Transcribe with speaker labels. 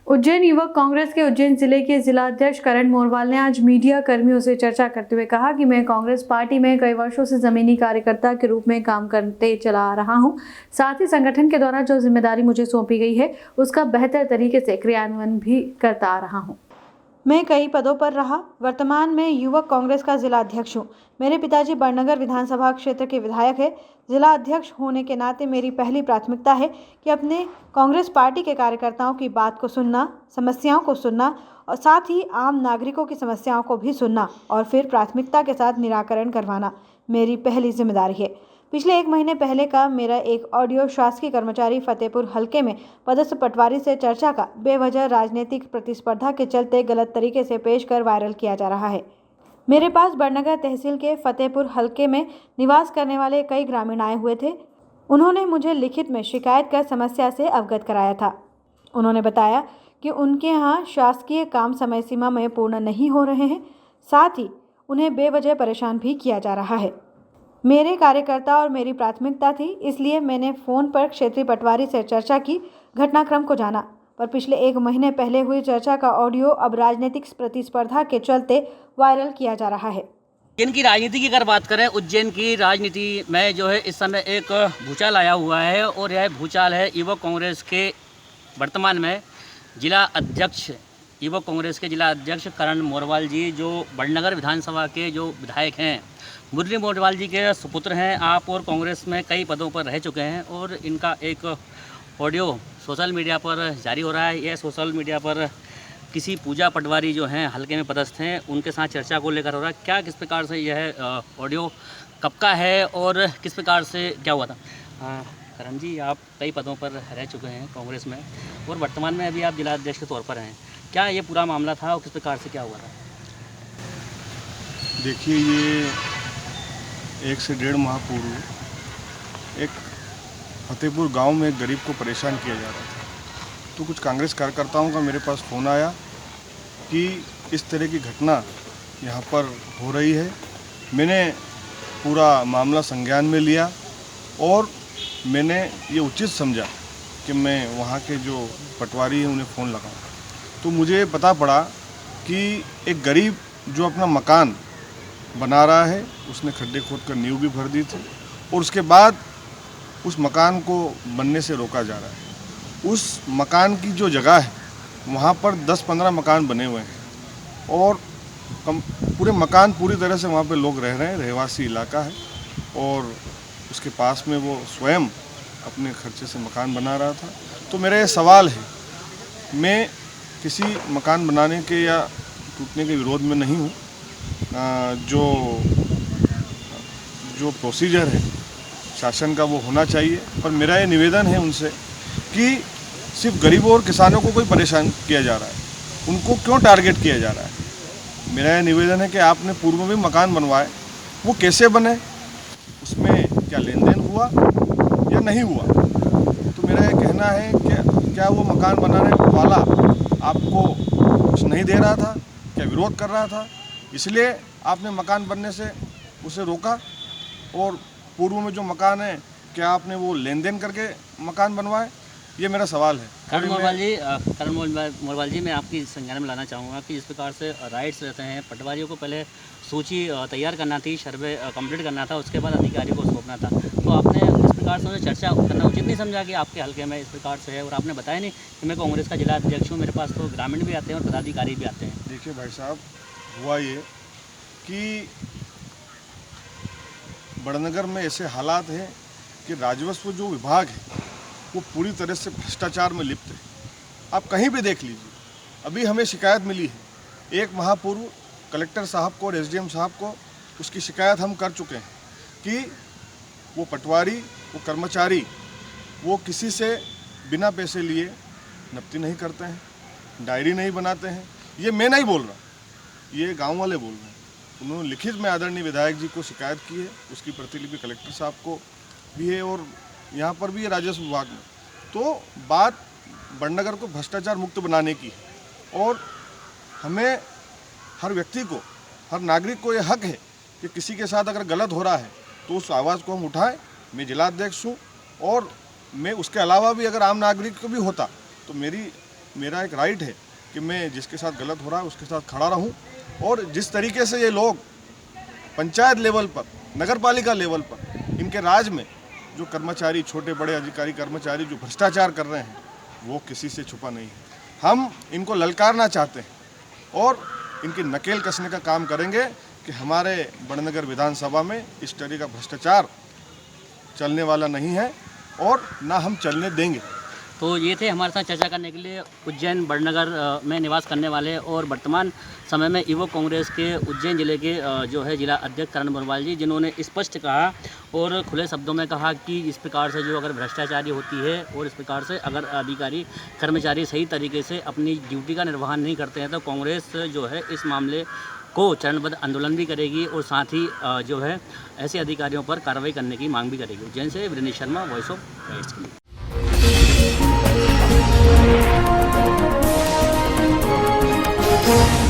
Speaker 1: उज्जैन युवक कांग्रेस के उज्जैन जिले के जिलाध्यक्ष करण मोरवाल ने आज मीडिया कर्मियों से चर्चा करते हुए कहा कि मैं कांग्रेस पार्टी में कई वर्षों से जमीनी कार्यकर्ता के रूप में काम करते चला आ रहा हूं। साथ ही संगठन के द्वारा जो जिम्मेदारी मुझे सौंपी गई है उसका बेहतर तरीके से क्रियान्वयन भी करता आ रहा हूं। मैं कई पदों पर रहा। वर्तमान में युवक कांग्रेस का जिला अध्यक्ष हूँ। मेरे पिताजी बड़नगर विधानसभा क्षेत्र के विधायक है। जिला अध्यक्ष होने के नाते मेरी पहली प्राथमिकता है कि अपने कांग्रेस पार्टी के कार्यकर्ताओं की बात को सुनना, समस्याओं को सुनना और साथ ही आम नागरिकों की समस्याओं को भी सुनना और फिर प्राथमिकता के साथ निराकरण करवाना मेरी पहली जिम्मेदारी है। पिछले 1 महीने पहले का मेरा एक ऑडियो शासकीय कर्मचारी फतेहपुर हलके में पदस्थ पटवारी से चर्चा का बेवजह राजनीतिक प्रतिस्पर्धा के चलते गलत तरीके से पेश कर वायरल किया जा रहा है। मेरे पास बड़नगर तहसील के फतेहपुर हलके में निवास करने वाले कई ग्रामीण आए हुए थे। उन्होंने मुझे लिखित में शिकायत कर समस्या से अवगत कराया था। उन्होंने बताया कि उनके यहाँ शासकीय काम समय सीमा में पूर्ण नहीं हो रहे हैं, साथ ही उन्हें बेवजह परेशान भी किया जा रहा है। मेरे कार्यकर्ता और मेरी प्राथमिकता थी, इसलिए मैंने फ़ोन पर क्षेत्रीय पटवारी से चर्चा की, घटनाक्रम को जाना, पर पिछले 1 महीने पहले हुई चर्चा का ऑडियो अब राजनीतिक प्रतिस्पर्धा के चलते वायरल किया जा रहा है।
Speaker 2: उज्जैन की राजनीति की अगर बात करें, उज्जैन की राजनीति में जो है इस समय एक भूचाल आया हुआ है और यह भूचाल है युवक कांग्रेस के वर्तमान में जिला अध्यक्ष, युवक कांग्रेस के जिला अध्यक्ष करण मोरवाल जी, जो बड़नगर विधानसभा के जो विधायक हैं, मुरली मोरवाल जी के सुपुत्र हैं। आप और कांग्रेस में कई पदों पर रह चुके हैं और इनका एक ऑडियो सोशल मीडिया पर जारी हो रहा है। यह सोशल मीडिया पर किसी पूजा पटवारी जो हैं हल्के में पदस्थ हैं उनके साथ चर्चा को लेकर हो रहा है। क्या किस प्रकार से यह ऑडियो कब का है और किस प्रकार से क्या हुआ था? करण जी, आप कई पदों पर रह चुके हैं कांग्रेस में और वर्तमान में अभी आप जिला अध्यक्ष के तौर पर हैं। क्या ये पूरा मामला था और किस प्रकार से क्या हुआ था?
Speaker 3: देखिए, ये 1 से 1.5 माह पूर्व एक फतेहपुर गांव में एक गरीब को परेशान किया जा रहा था, तो कुछ कांग्रेस कार्यकर्ताओं का मेरे पास फ़ोन आया कि इस तरह की घटना यहाँ पर हो रही है। मैंने पूरा मामला संज्ञान में लिया और मैंने ये उचित समझा कि मैं वहाँ के जो पटवारी हैं उन्हें फ़ोन लगाऊं। तो मुझे पता पड़ा कि एक गरीब जो अपना मकान बना रहा है, उसने खड्डे खोद कर नींव भी भर दी थी और उसके बाद उस मकान को बनने से रोका जा रहा है। उस मकान की जो जगह है वहाँ पर 10-15 मकान बने हुए हैं और पूरे मकान पूरी तरह से वहाँ पे लोग रह रहे हैं, रहवासी इलाका है और उसके पास में वो स्वयं अपने खर्चे से मकान बना रहा था। तो मेरा ये सवाल है, मैं किसी मकान बनाने के या टूटने के विरोध में नहीं हूँ। जो प्रोसीजर है शासन का वो होना चाहिए, पर मेरा ये निवेदन है उनसे कि सिर्फ गरीबों और किसानों को कोई परेशान किया जा रहा है, उनको क्यों टारगेट किया जा रहा है। मेरा ये निवेदन है कि आपने पूर्व में मकान बनवाए, वो कैसे बने, उसमें क्या लेन देन हुआ या नहीं हुआ। तो मेरा ये कहना है कि क्या वो मकान बनाने वाला आपको कुछ नहीं दे रहा था, क्या विरोध कर रहा था, इसलिए आपने मकान बनने से उसे रोका। और पूर्व में जो मकान है, क्या आपने वो लेन देन करके मकान बनवाए, ये मेरा सवाल है।
Speaker 2: करण मोरवाल जी, मैं आपकी संज्ञान में लाना चाहूँगा कि जिस प्रकार से राइट्स रहते हैं, पटवारियों को पहले सूची तैयार करना थी, सर्वे कंप्लीट करना था, उसके बाद अधिकारियों को सौंपना था। तो आपने इस प्रकार से चर्चा करना उचित नहीं समझा कि आपके हल्के में इस प्रकार से है और आपने बताया नहीं कि मैं कांग्रेस का जिला अध्यक्ष हूँ, मेरे पास तो ग्रामीण भी आते हैं और पदाधिकारी भी आते हैं।
Speaker 3: देखिए भाई साहब, हुआ ये कि बड़नगर में ऐसे हालात हैं कि राजस्व जो विभाग है वो पूरी तरह से भ्रष्टाचार में लिप्त है। आप कहीं भी देख लीजिए। अभी हमें शिकायत मिली है 1 माह पूर्व कलेक्टर साहब को और एसडीएम साहब को, उसकी शिकायत हम कर चुके हैं कि वो पटवारी, वो कर्मचारी, वो किसी से बिना पैसे लिए नफ्ती नहीं करते हैं, डायरी नहीं बनाते हैं। ये मैं नहीं बोल रहा, ये गांव वाले बोल रहे हैं। उन्होंने लिखित में आदरणीय विधायक जी को शिकायत की है, उसकी प्रतिलिपि कलेक्टर साहब को भी है और यहाँ पर भी है राजस्व विभाग में। तो बात बड़नगर को भ्रष्टाचार मुक्त बनाने की है और हमें हर व्यक्ति को, हर नागरिक को ये हक है कि किसी के साथ अगर गलत हो रहा है तो उस आवाज़ को हम उठाएं। मैं जिला अध्यक्ष हूँ और मैं उसके अलावा भी अगर आम नागरिक को भी होता तो मेरी मेरा एक राइट है कि मैं जिसके साथ गलत हो रहा है उसके साथ खड़ा रहूं। और जिस तरीके से ये लोग पंचायत लेवल पर, नगर पालिका लेवल पर, इनके राज में जो कर्मचारी, छोटे बड़े अधिकारी कर्मचारी जो भ्रष्टाचार कर रहे हैं, वो किसी से छुपा नहीं है। हम इनको ललकारना चाहते हैं और इनकी नकेल कसने का काम करेंगे कि हमारे बड़नगर विधानसभा में इस तरह का भ्रष्टाचार चलने वाला नहीं है और ना हम चलने देंगे।
Speaker 2: तो ये थे हमारे साथ चर्चा करने के लिए उज्जैन बड़नगर में निवास करने वाले और वर्तमान समय में युवक कांग्रेस के उज्जैन जिले के जो है जिला अध्यक्ष करण मोरवाल जी, जिन्होंने स्पष्ट कहा और खुले शब्दों में कहा कि इस प्रकार से जो अगर भ्रष्टाचारी होती है और इस प्रकार से अगर अधिकारी कर्मचारी सही तरीके से अपनी ड्यूटी का निर्वहन नहीं करते हैं तो कांग्रेस जो है इस मामले को चरणबद्ध आंदोलन भी करेगी और साथ ही जो है ऐसे अधिकारियों पर कार्रवाई करने की मांग भी करेगी। उज्जैन से Vineet Sharma, Voice of West के लिए।
Speaker 1: Thank you.